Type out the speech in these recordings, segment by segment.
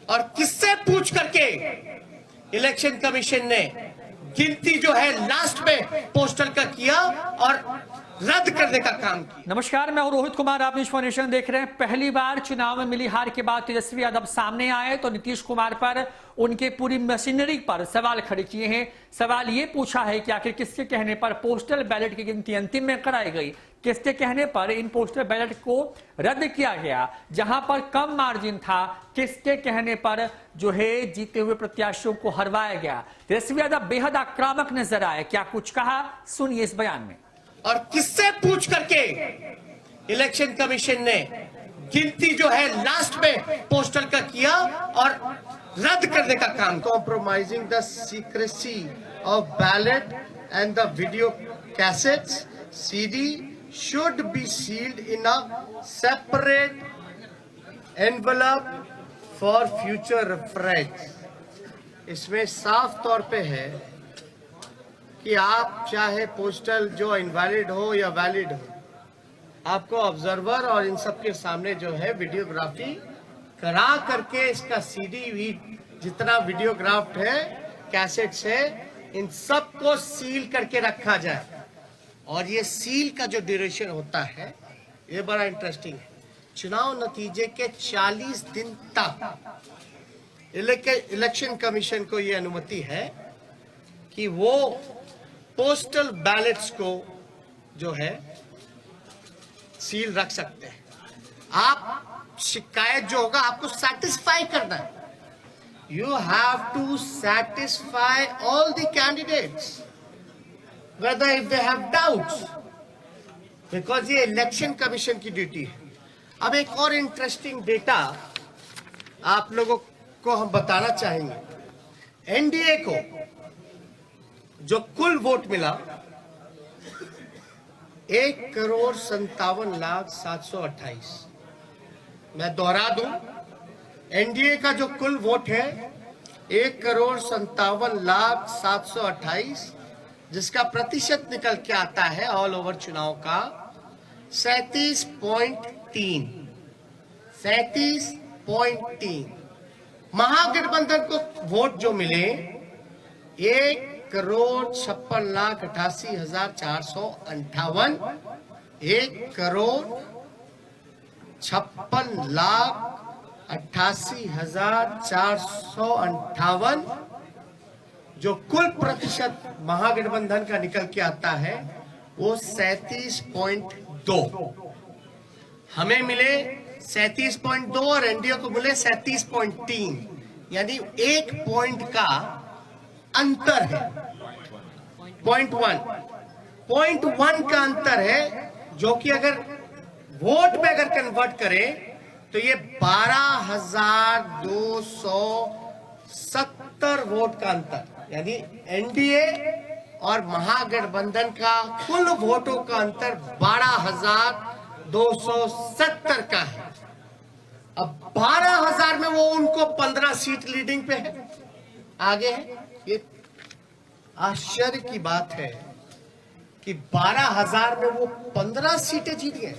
और किससे पूछ करके इलेक्शन कमीशन ने गिनती जो है लास्ट में पोस्टल का किया और रद्द करने का काम किया। नमस्कार, मैं हूं रोहित कुमार, आप न्यूज़ नेशन देख रहे हैं। पहली बार चुनाव में मिली हार के बाद तेजस्वी यादव सामने आए तो नीतीश कुमार पर, उनके पूरी मशीनरी पर सवाल खड़े किए हैं। सवाल ये पूछा है कि आखिर किसके कहने पर पोस्टल बैलेट की गिनती अंतिम में कराई गई, किसके कहने पर इन पोस्टल बैलेट को रद्द किया गया जहां पर कम मार्जिन था, किसके कहने पर जो है जीते हुए प्रत्याशियों को हरवाया गया। तेजस्वी यादव बेहद आक्रामक नजर आए, क्या कुछ कहा सुनिए इस बयान में। और किससे पूछ करके इलेक्शन कमीशन ने गिनती जो है लास्ट में पोस्टल का किया और रद्द करने का काम। Compromising the secrecy of ballot and the video cassettes CD should be sealed in a separate envelope for future reference। इसमें साफ तौर पे है कि आप चाहे पोस्टल जो इनवैलिड हो या वैलिड हो, आपको ऑब्जर्वर और इन सब के सामने जो है वीडियोग्राफी करा करके इसका सीडी भी जितना वीडियोग्राफ्ट है, कैसेट्स है, इन सब को सील करके रखा जाए। और ये सील का जो ड्यूरेशन होता है ये बड़ा इंटरेस्टिंग है। चुनाव नतीजे के 40 दिन तक इलेक्शन कमीशन को ये अनुमति है कि वो पोस्टल बैलेट्स को जो है सील रख सकते हैं। आप शिकायत जो होगा आपको सेटिस्फाई करना है। You have to satisfy all the candidates whether if they have doubts, because ये इलेक्शन कमीशन की ड्यूटी है। अब एक और इंटरेस्टिंग डेटा आप लोगों को हम बताना चाहेंगे। एनडीए को जो कुल वोट मिला 1,57,728। मैं दोहरा दूं, एनडीए का जो कुल वोट है 1,57,728, जिसका प्रतिशत निकल के आता है ऑल ओवर चुनाव का 37.3। महागठबंधन को वोट जो मिले 1,56,88,458, 1,58,88,458, जो कुल प्रतिशत महागठबंधन का निकल के आता है वो 37.2। हमें मिले 37.2 और एनडीए को मिले 37.3, यानी 1 पॉइंट का अंतर है। 0.1 का अंतर है, जो कि अगर वोट में अगर कन्वर्ट करें तो ये 12,270 वोट का अंतर, यानी एनडीए और महागठबंधन का कुल वोटों का अंतर 12,270 का है। अब 12,000 में वो उनको 15 सीट लीडिंग पे है, आगे है। ये आश्चर्य की बात है कि 12,000 में वो 15 सीटें जीत गए।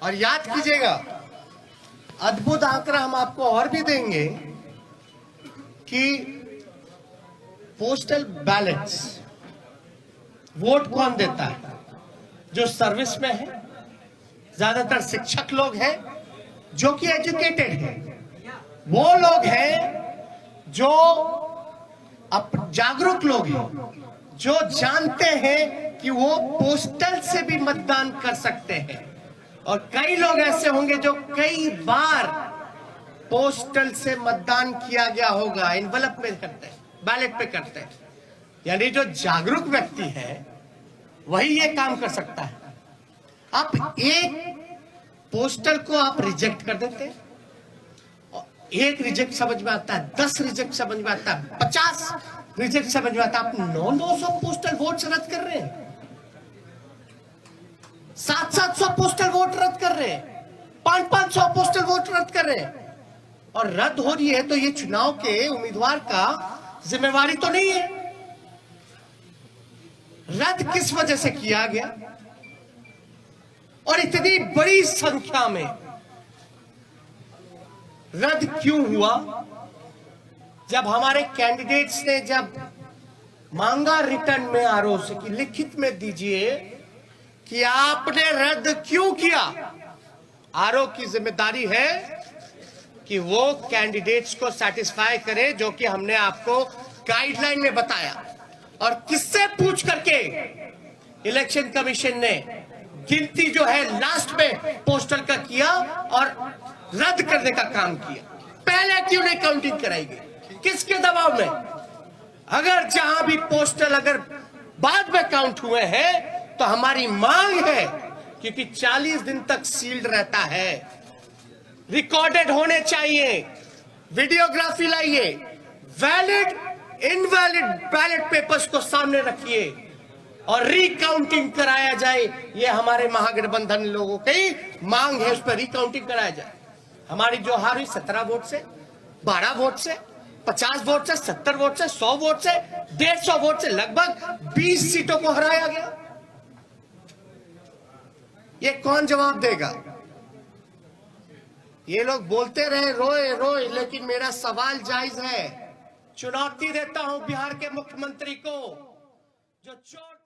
और याद कीजिएगा, अद्भुत आंकड़ा हम आपको और भी देंगे कि पोस्टल बैलेट्स वोट कौन देता है? जो सर्विस में है, ज्यादातर शिक्षक लोग हैं जो कि एजुकेटेड हैं, वो लोग हैं जो जागरूक लोग हैं, जो जानते हैं कि वो पोस्टल से भी मतदान कर सकते हैं। और कई लोग ऐसे होंगे जो कई बार पोस्टल से मतदान किया गया होगा, एनवलप में करते हैं, बैलेट पे करते हैं। यानी जो जागरूक व्यक्ति है वही ये काम कर सकता है। आप एक पोस्टल को आप रिजेक्ट कर देते हैं, एक रिजेक्ट समझ में आता है, 10 रिजेक्ट समझ में आता है, 50 रिजेक्ट समझ में आता है। आप 900 पोस्टल वोट रद्द कर रहे हैं, 700 पोस्टल वोट रद्द कर रहे हैं, 500 पोस्टल वोट रद्द कर रहे हैं। और रद्द हो रही है तो ये चुनाव के उम्मीदवार का जिम्मेवारी तो नहीं है। रद्द किस वजह से किया गया? और इतनी बड़ी संख्या में रद्द क्यों हुआ? जब हमारे कैंडिडेट्स ने जब मांगा रिटर्न में आरओ से कि लिखित में दीजिए कि आपने रद्द क्यों किया, आरओ की जिम्मेदारी है कि वो कैंडिडेट्स को सेटिस्फाई करे जो कि हमने आपको गाइडलाइन में बताया। और किससे पूछ करके इलेक्शन कमीशन ने गिनती जो है लास्ट में पोस्टल का किया और रद्द करने का काम किया? पहले क्यों नहीं काउंटिंग कराई गई? किसके दबाव में? अगर जहां भी पोस्टल अगर बाद में काउंट हुए हैं तो हमारी मांग है, क्योंकि 40 दिन तक सील्ड रहता है, रिकॉर्डेड होने चाहिए, वीडियोग्राफी लाइए, वैलिड इनवैलिड बैलेट पेपर्स को सामने रखिए और रिकाउंटिंग कराया जाए। ये हमारे महागठबंधन लोगों की मांग है, उस पर रिकाउंटिंग कराया जाए। हमारी जो हार हुई 17 वोट से, 12 वोट से, 50 वोट से, 70 वोट से, 100 वोट से, 150 वोट से, लगभग 20 सीटों को हराया गया। ये कौन जवाब देगा? ये लोग बोलते रहे रोए रोए, लेकिन मेरा सवाल जायज है। चुनौती देता हूं बिहार के मुख्यमंत्री को, जो चोट